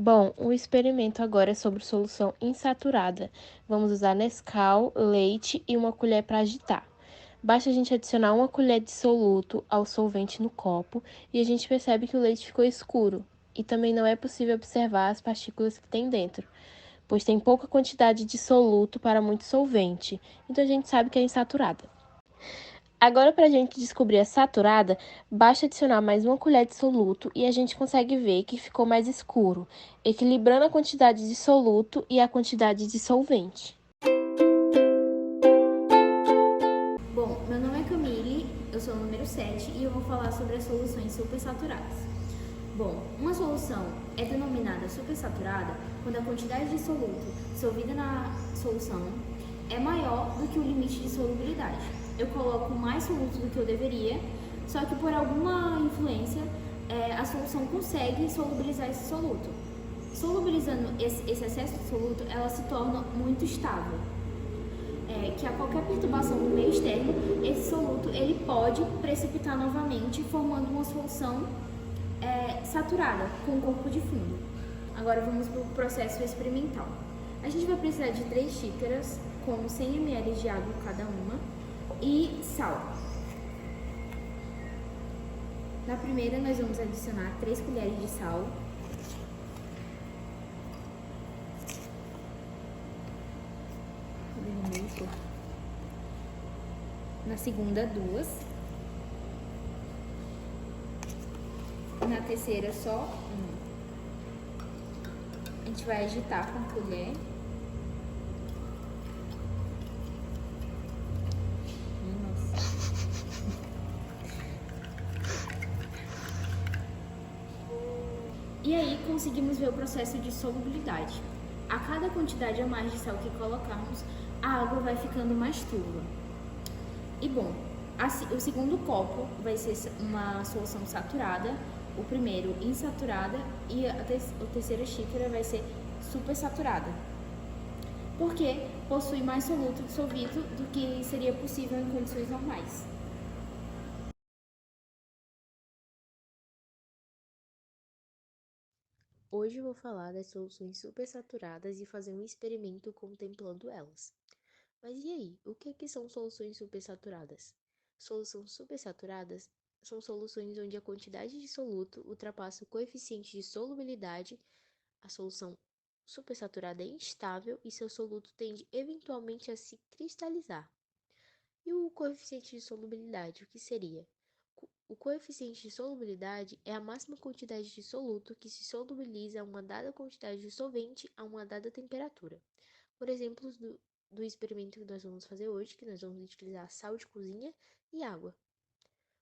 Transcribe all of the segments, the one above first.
Bom, o experimento agora é sobre solução insaturada. Vamos usar Nescau, leite e uma colher para agitar. Basta a gente adicionar uma colher de soluto ao solvente no copo e a gente percebe que o leite ficou escuro. E também não é possível observar as partículas que tem dentro, pois tem pouca quantidade de soluto para muito solvente, então a gente sabe que é insaturada. Agora, para a gente descobrir a saturada, basta adicionar mais uma colher de soluto e a gente consegue ver que ficou mais escuro, equilibrando a quantidade de soluto e a quantidade de solvente. Bom, meu nome é Camille, eu sou o número 7 e eu vou falar sobre as soluções supersaturadas. Bom, uma solução é denominada supersaturada quando a quantidade de soluto dissolvida na solução é maior do que o limite de solubilidade. Eu coloco mais soluto do que eu deveria, só que por alguma influência a solução consegue solubilizar esse soluto. Solubilizando esse excesso de soluto, ela se torna muito estável. Que a qualquer perturbação do meio externo, esse soluto ele pode precipitar novamente, formando uma solução saturada com corpo de fundo. Agora vamos para o processo experimental. A gente vai precisar de 3 xícaras com 100 ml de água cada uma e sal. Na primeira nós vamos adicionar 3 colheres de sal. Na segunda, 2. Na terceira, só 1. A gente vai agitar com a colher. E aí conseguimos ver o processo de solubilidade. A cada quantidade a mais de sal que colocarmos, a água vai ficando mais turva. E bom, o segundo copo vai ser uma solução saturada, o primeiro insaturada e a terceira xícara vai ser supersaturada, porque possui mais soluto dissolvido do que seria possível em condições normais. Hoje eu vou falar das soluções supersaturadas e fazer um experimento contemplando elas. Mas e aí, o que são soluções supersaturadas? Soluções supersaturadas são soluções onde a quantidade de soluto ultrapassa o coeficiente de solubilidade. A solução supersaturada é instável e seu soluto tende eventualmente a se cristalizar. E o coeficiente de solubilidade, o que seria? O coeficiente de solubilidade é a máxima quantidade de soluto que se solubiliza a uma dada quantidade de solvente a uma dada temperatura. Por exemplo, do experimento que nós vamos fazer hoje, que nós vamos utilizar sal de cozinha e água.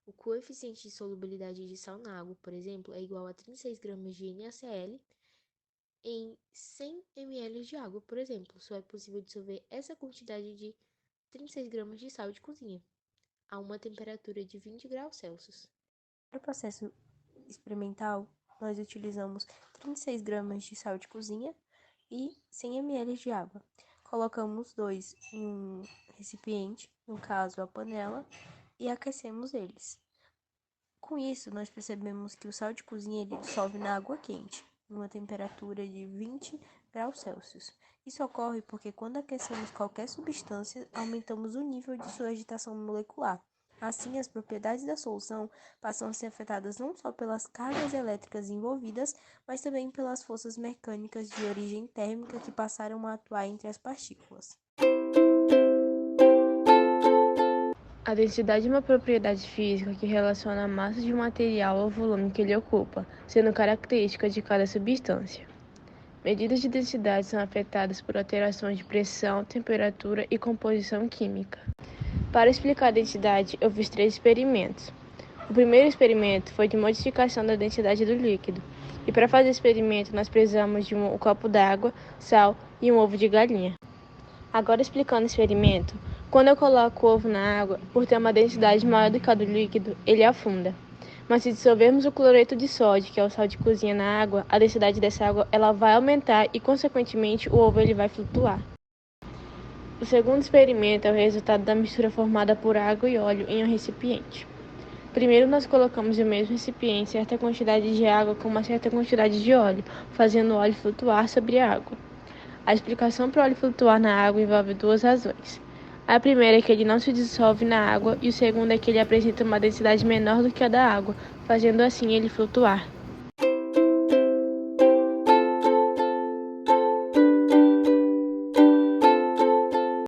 O coeficiente de solubilidade de sal na água, por exemplo, é igual a 36 gramas de NaCl em 100 ml de água, por exemplo. Só é possível dissolver essa quantidade de 36 gramas de sal de cozinha a uma temperatura de 20 graus Celsius. Para o processo experimental, nós utilizamos 36 gramas de sal de cozinha e 100 ml de água. Colocamos dois em um recipiente, no caso a panela, e aquecemos eles. Com isso, nós percebemos que o sal de cozinha ele dissolve na água quente, numa temperatura de 20 graus Celsius. Isso ocorre porque quando aquecemos qualquer substância, aumentamos o nível de sua agitação molecular. Assim, as propriedades da solução passam a ser afetadas não só pelas cargas elétricas envolvidas, mas também pelas forças mecânicas de origem térmica que passaram a atuar entre as partículas. A densidade é uma propriedade física que relaciona a massa de um material ao volume que ele ocupa, sendo característica de cada substância. Medidas de densidade são afetadas por alterações de pressão, temperatura e composição química. Para explicar a densidade, eu fiz 3 experimentos. O primeiro experimento foi de modificação da densidade do líquido, e para fazer o experimento nós precisamos de um copo d'água, sal e um ovo de galinha. Agora explicando o experimento, quando eu coloco o ovo na água, por ter uma densidade maior do que a do líquido, ele afunda. Mas se dissolvermos o cloreto de sódio, que é o sal de cozinha, na água, a densidade dessa água ela vai aumentar e, consequentemente, o ovo ele vai flutuar. O segundo experimento é o resultado da mistura formada por água e óleo em um recipiente. Primeiro, nós colocamos em mesmo recipiente certa quantidade de água com uma certa quantidade de óleo, fazendo o óleo flutuar sobre a água. A explicação para o óleo flutuar na água envolve duas razões. A primeira é que ele não se dissolve na água e o segundo é que ele apresenta uma densidade menor do que a da água, fazendo assim ele flutuar.